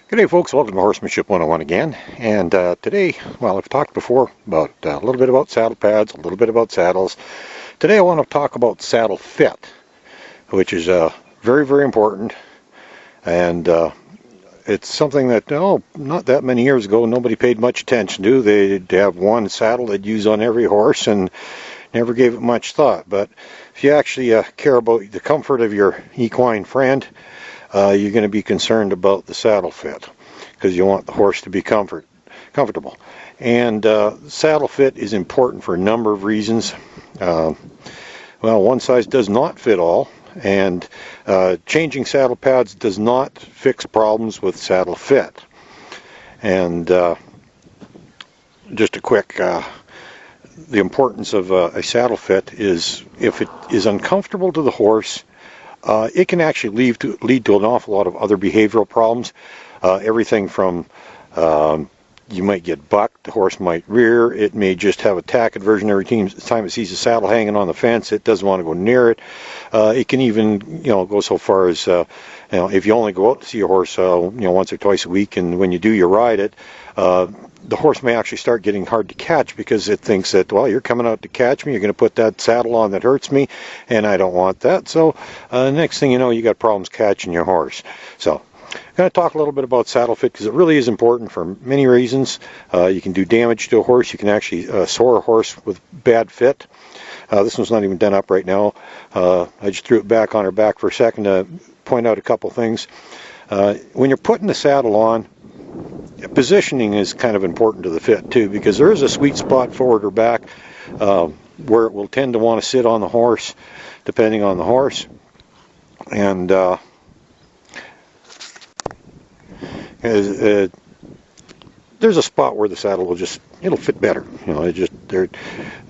Good day, folks. Welcome to Horsemanship 101 again. And today, well, I've talked before about a little bit about saddle pads, a little bit about saddles. Today I want to talk about saddle fit, which is very, very important. And it's something that, not that many years ago, nobody paid much attention to. They'd have one saddle they'd use on every horse and never gave it much thought. But if you actually care about the comfort of your equine friend, you're going to be concerned about the saddle fit because you want the horse to be comfortable. And saddle fit is important for a number of reasons. Well, one size does not fit all, and changing saddle pads does not fix problems with saddle fit. And just a quick, the importance of a saddle fit is if it is uncomfortable to the horse, it can actually lead to an awful lot of other behavioral problems. Everything from you might get bucked, the horse might rear, it may just have a tack aversion every time it sees a saddle hanging on the fence, it doesn't want to go near it. It can even, go so far as, if you only go out to see a horse, once or twice a week, and when you do, you ride it, the horse may actually start getting hard to catch because it thinks that, well, you're coming out to catch me, you're going to put that saddle on that hurts me, and I don't want that. So next thing you know, you got problems catching your horse. So I'm going to talk a little bit about saddle fit because it really is important for many reasons. You can do damage to a horse. You can actually sore a horse with bad fit. This one's not even done up right now. I just threw it back on her back for a second to point out a couple things. When you're putting the saddle on, positioning is kind of important to the fit too, because there is a sweet spot forward or back where it will tend to want to sit on the horse depending on the horse. And there's a spot where the saddle will it'll fit better.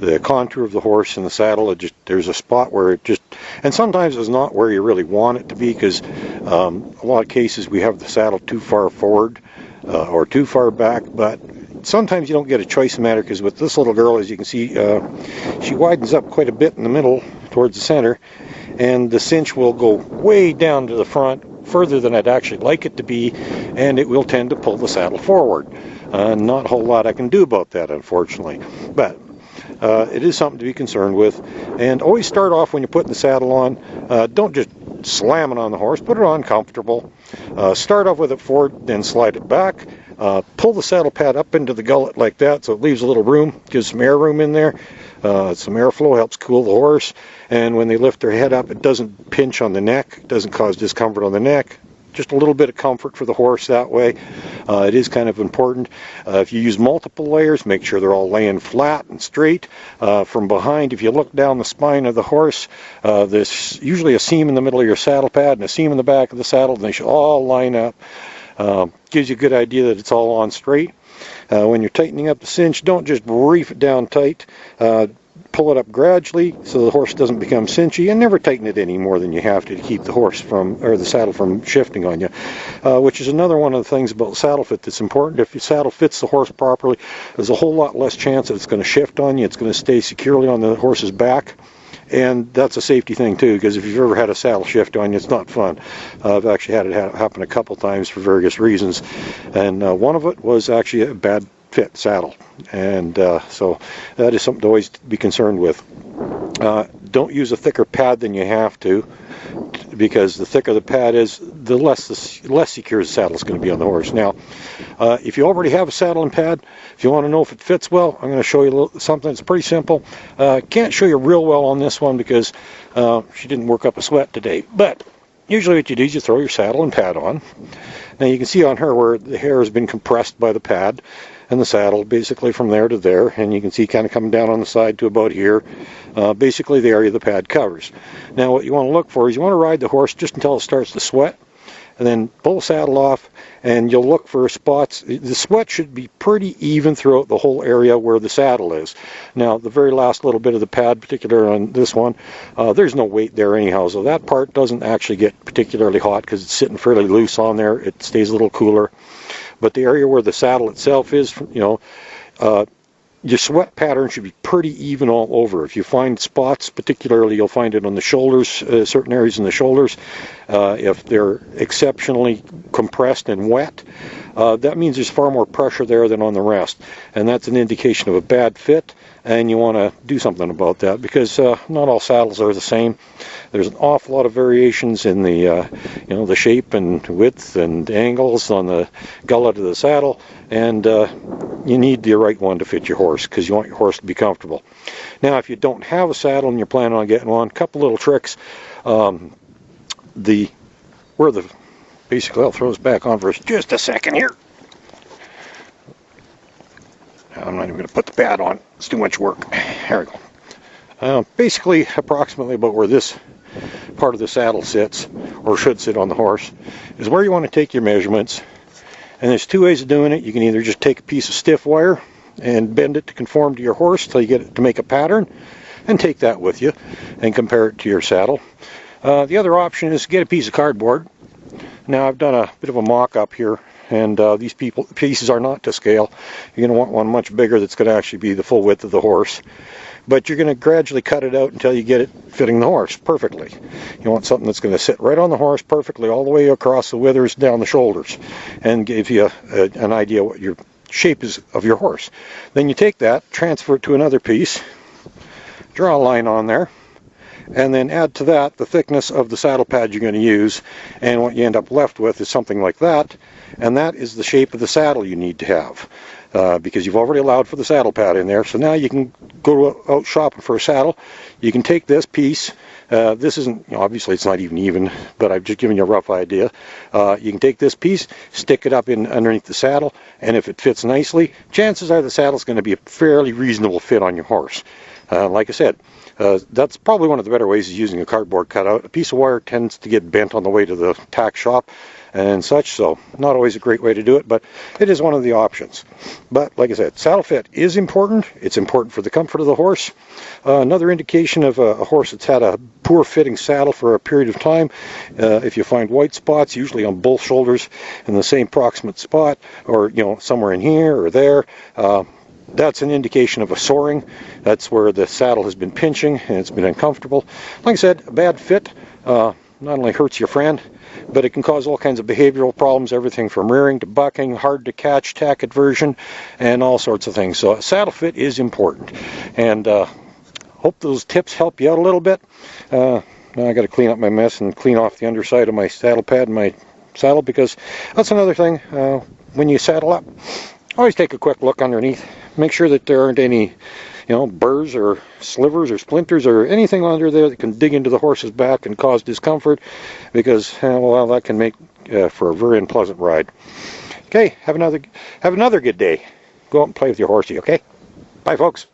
The contour of the horse and the saddle, there's a spot where and sometimes it's not where you really want it to be, because a lot of cases we have the saddle too far forward or too far back, but sometimes you don't get a choice in the matter, because with this little girl, as you can see, she widens up quite a bit in the middle towards the center, and the cinch will go way down to the front, further than I'd actually like it to be, and it will tend to pull the saddle forward. Not a whole lot I can do about that, unfortunately, but it is something to be concerned with. And always start off when you're putting the saddle on, don't just slam it on the horse, put it on comfortable. Start off with it forward, then slide it back. Pull the saddle pad up into the gullet like that, so it leaves a little room, gives some air room in there. Some airflow helps cool the horse, and when they lift their head up, it doesn't pinch on the neck, it doesn't cause discomfort on the neck. Just a little bit of comfort for the horse that way. It is kind of important. If you use multiple layers, make sure they're all laying flat and straight. From behind, if you look down the spine of the horse, there's usually a seam in the middle of your saddle pad and a seam in the back of the saddle, and they should all line up. Gives you a good idea that it's all on straight. When you're tightening up the cinch, don't just reef it down tight. Pull it up gradually so the horse doesn't become cinchy, and never tighten it any more than you have to keep the horse the saddle from shifting on you, which is another one of the things about saddle fit that's important. If your saddle fits the horse properly, there's a whole lot less chance that it's going to shift on you. It's going to stay securely on the horse's back, and that's a safety thing too, because if you've ever had a saddle shift on you, it's not fun. I've actually had it happen a couple times for various reasons, and one of it was actually a bad fit saddle, and so that is something to always be concerned with. Don't use a thicker pad than you have to, because the thicker the pad is, the less secure the saddle is going to be on the horse. Now, if you already have a saddle and pad, if you want to know if it fits well, I'm going to show you something that's pretty simple. Can't show you real well on this one because she didn't work up a sweat today, but usually what you do is you throw your saddle and pad on. Now you can see on her where the hair has been compressed by the pad and the saddle, basically from there to there, and you can see kind of coming down on the side to about here, basically the area the pad covers. Now what you want to look for is you want to ride the horse just until it starts to sweat, and then pull the saddle off, and you'll look for spots. The sweat should be pretty even throughout the whole area where the saddle is. Now the very last little bit of the pad, particularly on this one, there's no weight there anyhow, so that part doesn't actually get particularly hot because it's sitting fairly loose on there. It stays a little cooler. But the area where the saddle itself is, your sweat pattern should be pretty even all over. If you find spots, particularly you'll find it on the shoulders, certain areas in the shoulders, if they're exceptionally compressed and wet, that means there's far more pressure there than on the rest, and that's an indication of a bad fit, and you want to do something about that, because not all saddles are the same. There's an awful lot of variations in the the shape and width and angles on the gullet of the saddle, and you need the right one to fit your horse, because you want your horse to be comfortable. Now, if you don't have a saddle and you're planning on getting one, a couple little tricks. Basically, I'll throw this back on for just a second here. I'm not even going to put the pad on. It's too much work. There we go. Basically, approximately about where this part of the saddle sits, or should sit on the horse, is where you want to take your measurements. And there's two ways of doing it. You can either just take a piece of stiff wire and bend it to conform to your horse till you get it to make a pattern, and take that with you and compare it to your saddle. The other option is to get a piece of cardboard. Now, I've done a bit of a mock-up here, and these pieces are not to scale. You're going to want one much bigger that's going to actually be the full width of the horse. But you're going to gradually cut it out until you get it fitting the horse perfectly. You want something that's going to sit right on the horse perfectly, all the way across the withers, down the shoulders, and give you an idea what your shape is of your horse. Then you take that, transfer it to another piece, draw a line on there, and then add to that the thickness of the saddle pad you're going to use, and what you end up left with is something like that, and that is the shape of the saddle you need to have, because you've already allowed for the saddle pad in there. So now you can go out shopping for a saddle. You can take this piece. This isn't, obviously it's not even, but I've just given you a rough idea. You can take this piece, stick it up in underneath the saddle, and if it fits nicely, chances are the saddle's going to be a fairly reasonable fit on your horse. Like I said, that's probably one of the better ways is using a cardboard cutout. A piece of wire tends to get bent on the way to the tack shop and such, so not always a great way to do it, but it is one of the options. But like I said, saddle fit is important. It's important for the comfort of the horse. Another indication of a horse that's had a poor fitting saddle for a period of time, if you find white spots, usually on both shoulders in the same proximate spot, or somewhere in here or there, that's an indication of a soring. That's where the saddle has been pinching and it's been uncomfortable. Like I said, a bad fit not only hurts your friend, but it can cause all kinds of behavioral problems, everything from rearing to bucking, hard to catch, tack aversion, and all sorts of things. So saddle fit is important. And hope those tips help you out a little bit. Now I got to clean up my mess and clean off the underside of my saddle pad and my saddle, because that's another thing. When you saddle up, always take a quick look underneath. Make sure that there aren't any, burrs or slivers or splinters or anything under there that can dig into the horse's back and cause discomfort, because, well, that can make for a very unpleasant ride. Okay, have another good day. Go out and play with your horsey, okay? Bye, folks.